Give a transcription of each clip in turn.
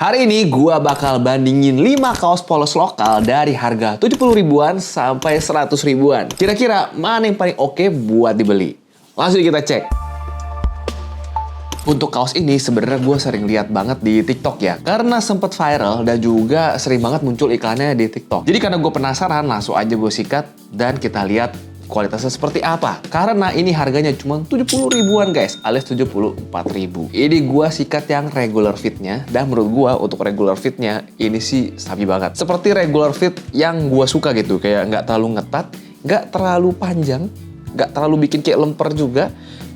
Hari ini gua bakal bandingin 5 kaos polos lokal dari harga 70 ribuan sampai 100 ribuan. Kira-kira mana yang paling oke buat dibeli? Langsung kita cek. Untuk kaos ini sebenarnya gue sering lihat banget di TikTok ya. Karena sempet viral dan juga sering banget muncul iklannya di TikTok. Jadi karena gue penasaran, langsung aja gue sikat dan kita lihat kualitasnya seperti apa. Karena ini harganya cuma 70 ribuan guys, alias 74 ribu. Ini gua sikat yang regular fitnya, dan menurut gua untuk regular fitnya ini sih sabi banget. Seperti regular fit yang gua suka gitu, kayak nggak terlalu ngetat, nggak terlalu panjang, nggak terlalu bikin kayak lemper juga.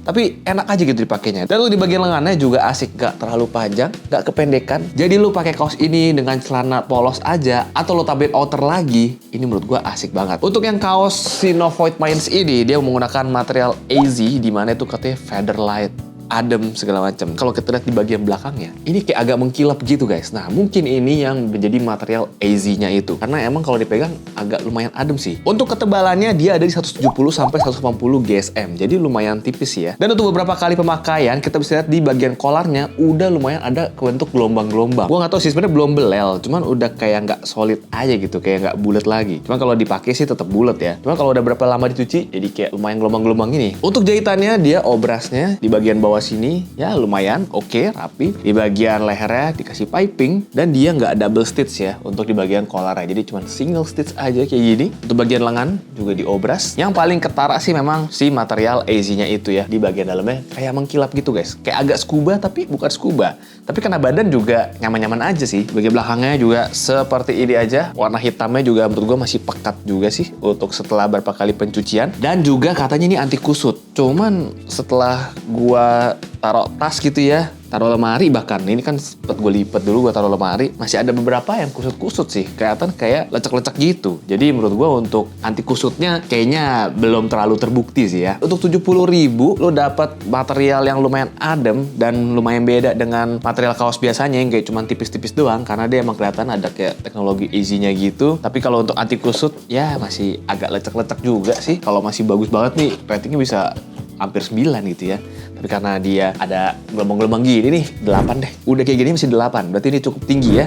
Tapi enak aja gitu dipakainya. Dan lu di bagian lengannya juga asik, gak terlalu panjang, gak kependekan. Jadi lu pakai kaos ini dengan celana polos aja, atau lu tambahin outer lagi, ini menurut gua asik banget. Untuk yang kaos si No Void Minds ini, dia menggunakan material AZ, dimana itu katanya feather light, adem segala macam. Kalau kita lihat di bagian belakangnya, ini kayak agak mengkilap gitu guys. Nah mungkin ini yang menjadi material AZ-nya itu, karena emang kalau dipegang agak lumayan adem sih. Untuk ketebalannya dia ada di 170 sampai 180 GSM, jadi lumayan tipis ya. Dan untuk beberapa kali pemakaian kita bisa lihat di bagian kolarnya udah lumayan ada kebentuk gelombang-gelombang. Gua nggak tahu sih sebenarnya belum belel, cuman udah kayak nggak solid aja gitu, kayak nggak bulat lagi. Cuman kalau dipakai sih tetap bulat ya. Cuman kalau udah berapa lama dicuci, jadi kayak lumayan gelombang-gelombang ini. Untuk jahitannya dia obrasnya di bagian bawah sini ya lumayan oke, rapi. Di bagian lehernya dikasih piping dan dia nggak double stitch ya untuk di bagian kolarnya, jadi cuma single stitch aja kayak gini. Untuk bagian lengan juga diobras. Yang paling ketara sih memang si material AZ-nya itu ya, di bagian dalamnya kayak mengkilap gitu guys, kayak agak scuba tapi bukan scuba. Tapi karena badan juga nyaman-nyaman aja sih. Bagian belakangnya juga seperti ini aja, warna hitamnya juga menurut gue masih pekat juga sih untuk setelah beberapa kali pencucian. Dan juga katanya ini anti kusut. Cuman setelah gua taruh tas gitu ya, taruh lemari, bahkan ini kan sempet gue lipet dulu, gue taruh lemari, masih ada beberapa yang kusut-kusut sih, kelihatan kayak lecek-lecek gitu. Jadi menurut gue untuk anti kusutnya kayaknya belum terlalu terbukti sih ya. Untuk 70 ribu lo dapat material yang lumayan adem dan lumayan beda dengan material kaos biasanya yang kayak cuma tipis-tipis doang, karena dia emang kelihatan ada kayak teknologi AZ-nya gitu. Tapi kalau untuk anti kusut ya masih agak lecek-lecek juga sih. Kalau masih bagus banget nih, ratingnya bisa hampir 9 gitu ya. Tapi karena dia ada gelombang-gelombang gini nih, 8 deh. Udah kayak gini masih 8, berarti ini cukup tinggi ya.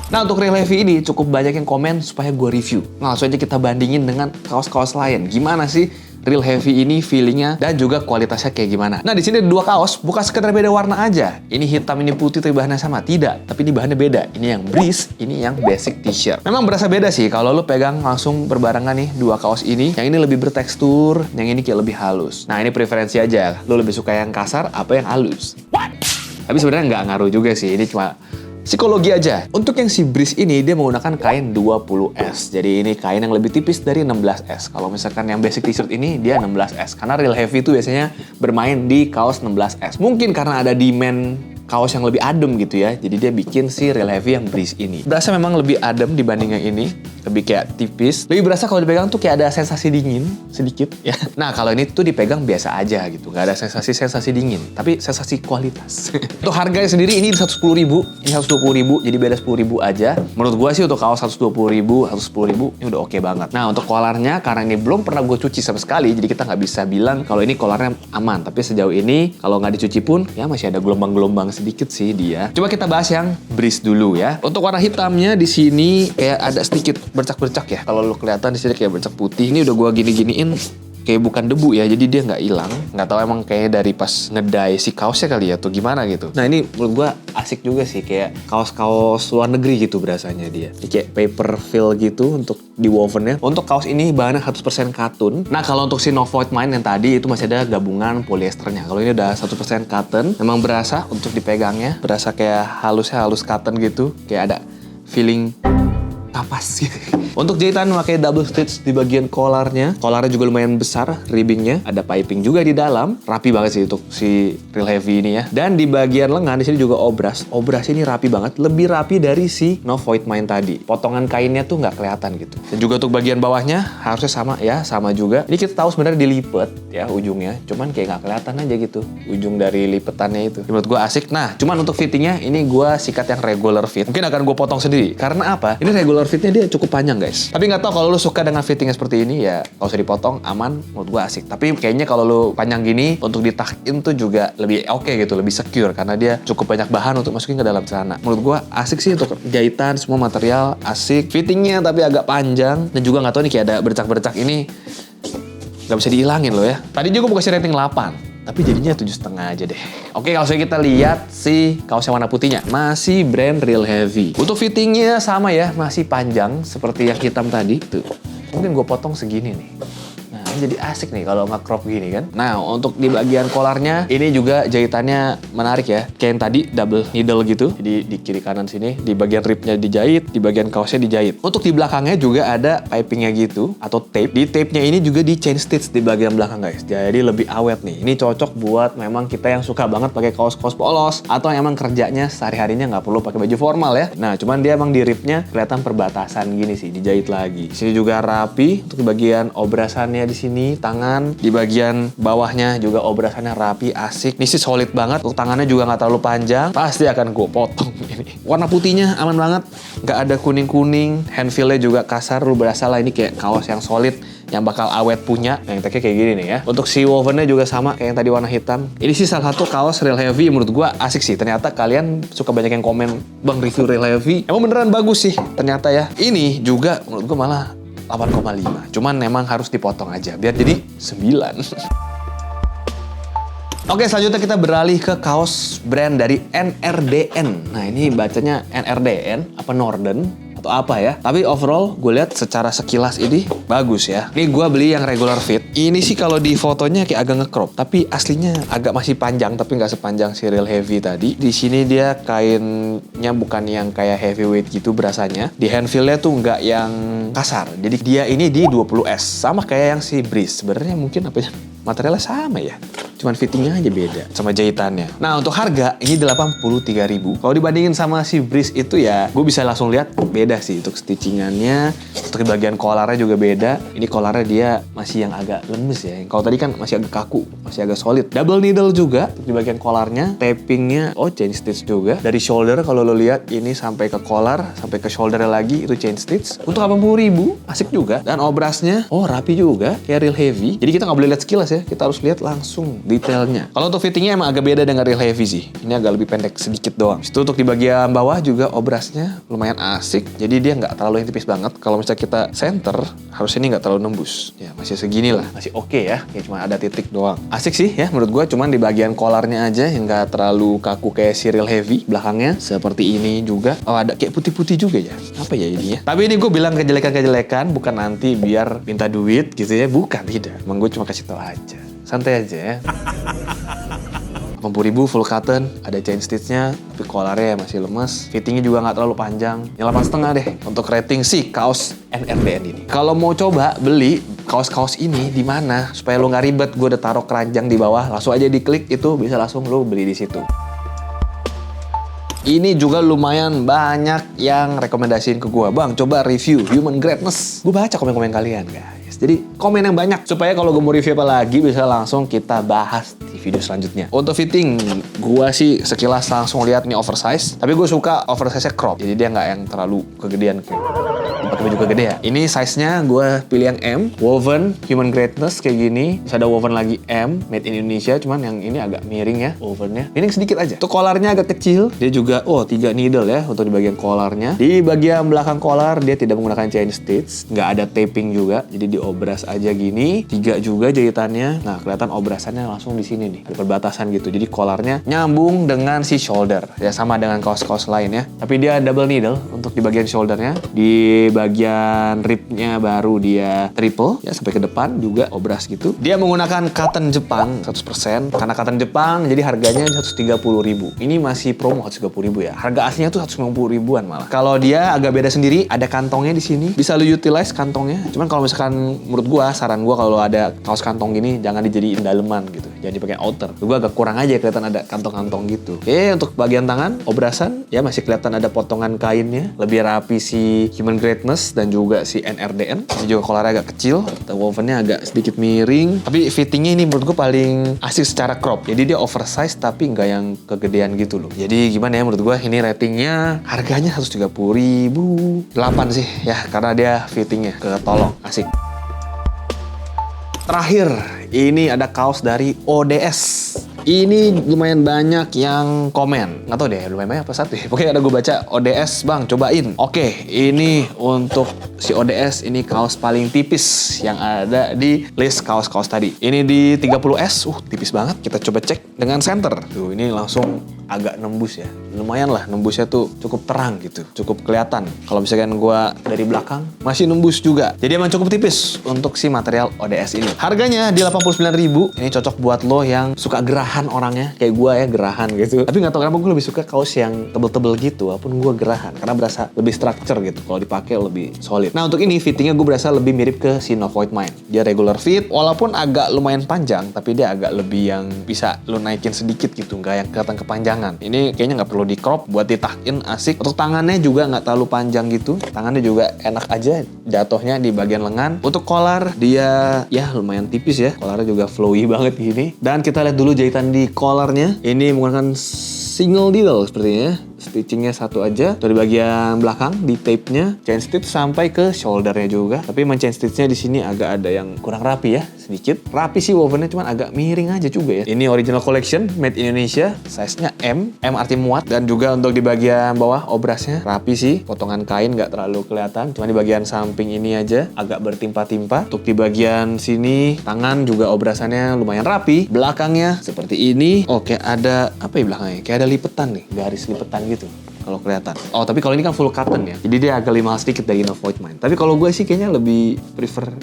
Nah untuk Real Heavy ini cukup banyak yang komen supaya gue review. Nah langsung aja kita bandingin dengan kaos-kaos lain. Gimana sih Real Heavy ini feelingnya dan juga kualitasnya kayak gimana. Nah di sini ada 2 kaos, bukan sekedar beda warna aja. Ini hitam, ini putih, tapi bahannya sama. Tidak, tapi ini bahannya beda. Ini yang Breeze, ini yang basic t-shirt. Memang berasa beda sih kalau lo pegang langsung berbarengan nih 2 kaos ini. Yang ini lebih bertekstur, yang ini kayak lebih halus. Nah ini preferensi aja. Lo lebih suka yang kasar apa yang halus? What? Tapi sebenarnya nggak ngaruh juga sih. Ini cuma psikologi aja. Untuk yang si Breeze ini dia menggunakan kain 20S. Jadi ini kain yang lebih tipis dari 16S. Kalau misalkan yang basic t-shirt ini dia 16S. Karena Real Heavy itu biasanya bermain di kaos 16S. Mungkin karena ada demand kaos yang lebih adem gitu ya. Jadi dia bikin si Real Heavy yang Breeze ini. Berasa memang lebih adem dibanding yang ini. Lebih kayak tipis. Lebih berasa kalau dipegang tuh kayak ada sensasi dingin sedikit ya. Nah kalau ini tuh dipegang biasa aja gitu. Nggak ada sensasi dingin. Tapi sensasi kualitas. Untuk harganya sendiri ini 110 ribu. Ini 120 ribu. Jadi beda 10 ribu aja. Menurut gua sih untuk kaos 120 ribu, 110 ribu ini udah oke banget. Nah untuk kolarnya karena ini belum pernah gue cuci sama sekali. Jadi kita nggak bisa bilang kalau ini kolarnya aman. Tapi sejauh ini kalau nggak dicuci pun ya masih ada gelombang-gelombang sedikit sih dia. Coba kita bahas yang Breeze dulu ya. Untuk warna hitamnya di sini kayak ada sedikit bercak-bercak ya. Kalau lu kelihatan di sini kayak bercak putih. Ini udah gua gini-giniin kayak bukan debu ya, jadi dia nggak hilang. Nggak tahu emang kayak dari pas ngedye si kaosnya kali ya atau gimana gitu. Nah ini menurut gua asik juga sih, kayak kaos-kaos luar negeri gitu berasanya dia. Ini kayak paper fill gitu untuk di wovennya. Untuk kaos ini bahannya 100% katun. Nah kalau untuk si No Void Mind yang tadi itu masih ada gabungan polyesternya. Kalau ini udah 100% cotton, memang berasa untuk dipegangnya berasa kayak halus cotton gitu, kayak ada feeling kapas gitu. Untuk jahitan memakai double stitch di bagian kolarnya. Kolarnya juga lumayan besar, ribbingnya. Ada piping juga di dalam. Rapi banget sih untuk si Real Heavy ini ya. Dan di bagian lengan di sini juga obras. Obras ini rapi banget, lebih rapi dari si No Void Mind tadi. Potongan kainnya tuh nggak kelihatan gitu. Dan juga untuk bagian bawahnya harusnya sama ya, sama juga. Ini kita tahu sebenarnya dilipet ya ujungnya, cuman kayak nggak kelihatan aja gitu ujung dari lipetannya itu. Menurut gue asik. Nah, cuman untuk fittingnya ini gue sikat yang regular fit. Mungkin akan gue potong sendiri. Karena apa? Ini regular fitnya dia cukup panjang guys. Tapi nggak tahu kalau lu suka dengan fittingnya seperti ini ya nggak usah dipotong, aman, menurut gua asik. Tapi kayaknya kalau lu panjang gini untuk ditakin tuh juga lebih oke gitu, lebih secure karena dia cukup banyak bahan untuk masukin ke dalam celana. Menurut gua asik sih untuk jahitan, semua material asik. Fittingnya tapi agak panjang dan juga nggak tahu nih kayak ada bercak-bercak ini nggak bisa dihilangin loh ya. Tadi juga gue kasih rating 8. Tapi jadinya 7,5 aja deh. Oke, kalau kita lihat si kaos yang warna putihnya. Masih brand Real Heavy. Untuk fittingnya sama ya, masih panjang seperti yang hitam tadi. Tuh, mungkin gue potong segini nih. Nah, ini jadi asik nih kalau nggak crop gini kan. Nah, untuk di bagian kolarnya, ini juga jahitannya menarik ya. Kayak yang tadi, double needle gitu. Jadi di kiri kanan sini, di bagian ribnya dijahit, di bagian kaosnya dijahit. Untuk di belakangnya juga ada pipingnya gitu, atau tape. Di tape-nya ini juga di chain stitch di bagian belakang guys. Jadi lebih awet nih. Ini cocok buat memang kita yang suka banget pakai kaos-kaos polos, atau emang kerjanya sehari-harinya nggak perlu pakai baju formal ya. Nah, cuman dia emang di ribnya kelihatan perbatasan gini sih, dijahit lagi. Sini juga rapi, untuk di bagian obrasannya di sini, tangan, di bagian bawahnya juga obrasannya rapi, asik. Ini sih solid banget, untuk tangannya juga nggak terlalu panjang, pasti akan gue potong ini. Warna putihnya aman banget, nggak ada kuning-kuning, hand feel-nya juga kasar, lu berasa lah ini kayak kaos yang solid, yang bakal awet punya. Yang tagnya kayak gini nih ya. Untuk si wovennya juga sama kayak yang tadi warna hitam. Ini sih salah satu kaos Real Heavy menurut gua asik sih. Ternyata kalian suka banyak yang komen, "Bang, review Real Heavy." Emang beneran bagus sih ternyata ya. Ini juga menurut gua malah 8,5. Cuman memang harus dipotong aja biar jadi 9. Oke, selanjutnya kita beralih ke kaos brand dari NRDN. Nah, ini bacanya NRDN, apa Norden atau apa ya. Tapi overall gue lihat secara sekilas ini bagus ya. Ini gue beli yang regular fit. Ini sih kalau di fotonya kayak agak nge-crop, tapi aslinya agak masih panjang, tapi nggak sepanjang si Real Heavy tadi. Di sini dia kainnya bukan yang kayak heavyweight gitu berasanya. Di hand feel-nya tuh nggak yang kasar. Jadi dia ini di 20S, sama kayak yang si Breeze. Sebenarnya mungkin apa ya? Materialnya sama ya. Cuman fittingnya aja beda sama jahitannya. Nah, untuk harga ini 83.000. Kalau dibandingin sama si Breeze itu ya, gue bisa langsung lihat beda sih untuk stitchingannya. Untuk bagian kolarnya juga beda. Ini kolarnya dia masih yang agak lemes ya. Kalau tadi kan masih agak kaku, masih agak solid. Double needle juga di bagian kolarnya. Tapingnya, chain stitch juga. Dari shoulder kalau lo lihat ini sampai ke kolar, sampai ke shouldernya lagi itu chain stitch. Untuk 80.000, asik juga. Dan obrasnya, rapi juga, kayak Real Heavy. Jadi kita nggak boleh lihat sekilas ya, kita harus lihat langsung detailnya. Kalau untuk fittingnya emang agak beda dengan Real Heavy sih. Ini agak lebih pendek sedikit doang. Itu untuk di bagian bawah juga obrasnya lumayan asik. Jadi dia nggak terlalu yang tipis banget. Kalau misalnya kita center, harus ini nggak terlalu nembus. Ya masih segini lah, masih oke ya. Ya cuma ada titik doang. Asik sih ya menurut gue. Cuman di bagian kolarnya aja yang nggak terlalu kaku kayak si Real Heavy. Belakangnya seperti ini juga. Ada kayak putih-putih juga ya. Apa ya ini ya? Tapi ini gue bilang kejelekan-kejelekan bukan nanti biar minta duit gitu ya. Bukan, tidak. Emang gue cuma kasih tau aja. Santai aja ya. 80.000 full cotton, ada chain stitchnya, tapi kolarnya masih lemes. Fittingnya juga nggak terlalu panjang. Ya 8,5 deh untuk rating si kaos NRDN ini. Kalau mau coba beli kaos-kaos ini di mana supaya lo nggak ribet, gue udah taruh keranjang di bawah, langsung aja diklik itu bisa langsung lo beli di situ. Ini juga lumayan banyak yang rekomendasiin ke gue, "Bang, coba review Human Greatness." Gue baca komen-komen kalian guys. Jadi komen yang banyak supaya kalau gue mau review apa lagi bisa langsung kita bahas di video selanjutnya. Untuk fitting, gue sih sekilas langsung lihat ini oversize. Tapi gue suka oversize-nya crop. Jadi dia nggak yang terlalu kegedean kayak pakai baju kegede ya. Ini size-nya gue pilih yang M. Woven Human Greatness kayak gini. Bisa ada woven lagi M, made in Indonesia. Cuman yang ini agak miring ya wovennya. Ini sedikit aja. Tuh kolarnya agak kecil. Dia juga 3 needle ya untuk di bagian kolarnya. Di bagian belakang kolar dia tidak menggunakan chain stitch. Nggak ada taping juga. Jadi diobras aja gini. 3 juga jahitannya. Nah, kelihatan obrasannya langsung di sini nih. Ada perbatasan gitu. Jadi kolarnya nyambung dengan si shoulder. Ya sama dengan kaos-kaos lain ya. Tapi dia double needle untuk di bagian shouldernya. Di bagian ribnya baru dia triple ya sampai ke depan juga obras gitu. Dia menggunakan cotton Jepang 100%. Karena cotton Jepang jadi harganya 130.000. Ini masih promo 130.000 ya. Harga aslinya tuh 150.000-an malah. Kalau dia agak beda sendiri, ada kantongnya di sini. Bisa lu utilize kantongnya. Cuman kalau misalkan menurut gua, saran gua kalau ada kaos kantong gini jangan dijadiin daleman gitu. jadi pakai outer. Gue agak kurang aja kelihatan ada kantong-kantong gitu. Oke, untuk bagian tangan, obrasan, ya masih kelihatan ada potongan kainnya. Lebih rapi si Human Greatness dan juga si NRDN. Ini juga collarnya agak kecil, wovennya agak sedikit miring. Tapi fittingnya ini menurut gue paling asik secara crop. Jadi dia oversize tapi nggak yang kegedean gitu loh. Jadi gimana ya menurut gue, ini ratingnya harganya 130.000. 8 sih ya, karena dia fittingnya ketolong, asik. Terakhir, ini ada kaos dari ODS. Ini lumayan banyak yang komen. Nggak tahu deh, lumayan banyak apa satu ya. Pokoknya ada gue baca, ODS bang, cobain. Oke, ini untuk si ODS, ini kaos paling tipis yang ada di list kaos-kaos tadi. Ini di 30S, tipis banget. Kita coba cek dengan center. Tuh, ini langsung agak nembus ya. Lumayan lah, nembusnya tuh cukup terang gitu. Cukup kelihatan. Kalau misalkan gue dari belakang, masih nembus juga. Jadi emang cukup tipis untuk si material ODS ini. Harganya di 89.000. Ini cocok buat lo yang suka gerahan orangnya. Kayak gue ya, gerahan gitu. Tapi nggak tahu kenapa gue lebih suka kaos yang tebel-tebel gitu. Walaupun gue gerahan. Karena berasa lebih structure gitu. Kalau dipakai lebih solid. Nah untuk ini, fittingnya gue berasa lebih mirip ke si No Void Mine. Dia regular fit. Walaupun agak lumayan panjang. Tapi dia agak lebih yang bisa lo naikin sedikit gitu. Nggak yang kelihatan kepanjangan. Ini kayaknya nggak perlu di crop, buat ditakin asik. Untuk tangannya juga nggak terlalu panjang gitu. Tangannya juga enak aja jatuhnya di bagian lengan. Untuk collar dia ya lumayan tipis ya. Collarnya juga flowy banget gini. Dan kita lihat dulu jahitan di collarnya. Ini menggunakan single needle sepertinya. Stitchingnya satu aja. Dari bagian belakang di tape-nya, chain stitch sampai ke shoulder-nya juga. Tapi emang chain stitch-nya di sini agak ada yang kurang rapi ya, sedikit. Rapi sih wovennya, cuman agak miring aja juga ya. Ini original collection, made in Indonesia, size-nya M arti muat. Dan juga untuk di bagian bawah obrasnya rapi sih, potongan kain nggak terlalu kelihatan. Cuma di bagian samping ini aja agak bertimpa-timpa. Untuk di bagian sini tangan juga obrasannya lumayan rapi. Belakangnya seperti ini. Oke, ada apa ya belakangnya? Kayak ada lipetan nih, garis lipetan gitu kalau kelihatan. Oh, tapi kalau ini kan full cotton ya. Jadi dia agak lebih mahal sedikit dari No Void Mine. Tapi kalau gue sih kayaknya lebih prefer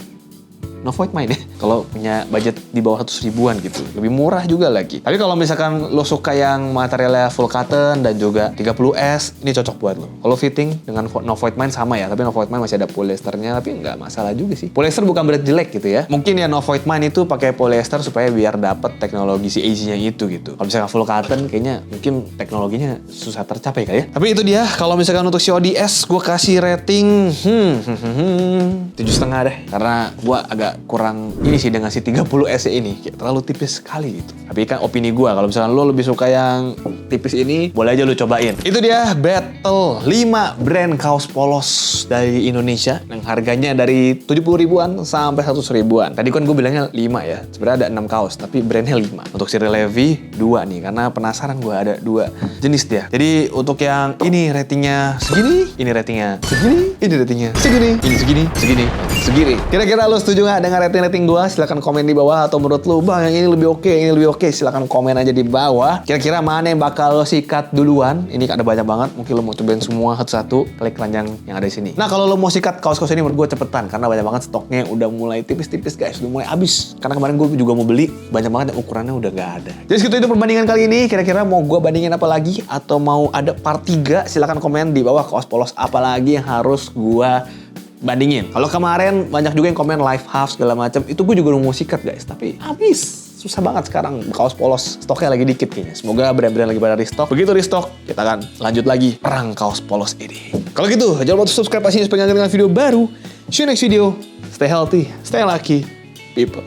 No Void Mine ya. Kalau punya budget di bawah 100 ribuan gitu. Lebih murah juga lagi. Tapi kalau misalkan lo suka yang materialnya full cotton dan juga 30S, ini cocok buat lo. Kalau fitting dengan No Void Mine sama ya. Tapi No Void Mine masih ada polyesternya. Tapi nggak masalah juga sih. Polyester bukan berarti jelek gitu ya. Mungkin ya No Void Mine itu pakai polyester supaya biar dapet teknologi si AZ-nya itu gitu. Kalau misalkan full cotton, kayaknya mungkin teknologinya susah tercapai kali ya. Tapi itu dia. Kalau misalkan untuk si ODS, gue kasih rating 7,5 deh. Karena gue agak kurang ini sih dengan si 30S ini, kayak terlalu tipis sekali gitu. Tapi kan opini gue, kalau misalkan lo lebih suka yang tipis ini, boleh aja lo cobain. Itu dia battle 5 brand kaos polos dari Indonesia yang harganya dari 70 ribuan sampai 100 ribuan. Tadi kan gue bilangnya 5 ya, sebenarnya ada 6 kaos tapi brandnya 5. Untuk si Levi 2 nih, karena penasaran gue ada 2 jenis dia. Jadi untuk yang ini ratingnya segini, ini ratingnya segini, ini ratingnya segini, ini segini, segini. Kira-kira lo setuju nggak dengan rating-rating gue? Silahkan komen di bawah. Atau menurut lo, bang yang ini lebih oke, ini lebih oke, silahkan komen aja di bawah. Kira-kira mana yang bakal lo sikat duluan? Ini ada banyak banget, mungkin lo mau cobain semua satu-satu, klik keranjang yang ada di sini. Nah kalau lo mau sikat kaos-kaos ini menurut gue cepetan, karena banyak banget stoknya udah mulai tipis-tipis guys, udah mulai habis. Karena kemarin gue juga mau beli, banyak banget yang ukurannya udah gak ada. Jadi segitu itu perbandingan kali ini. Kira-kira mau gue bandingin apa lagi? Atau mau ada part 3? Silahkan komen di bawah, kaos polos apa lagi yang harus gue bandingin. Kalau kemarin banyak juga yang komen live half segala macam, itu gue juga udah mau sikat guys, tapi habis. Susah banget sekarang kaos polos, stoknya lagi dikit kayaknya. Semoga brand-brand lagi pada restock. Begitu restock, kita akan lanjut lagi perang kaos polos ini. Kalau gitu, jangan lupa subscribe sini supaya nggak ketinggalan video baru. See you next video. Stay healthy, stay lucky, people.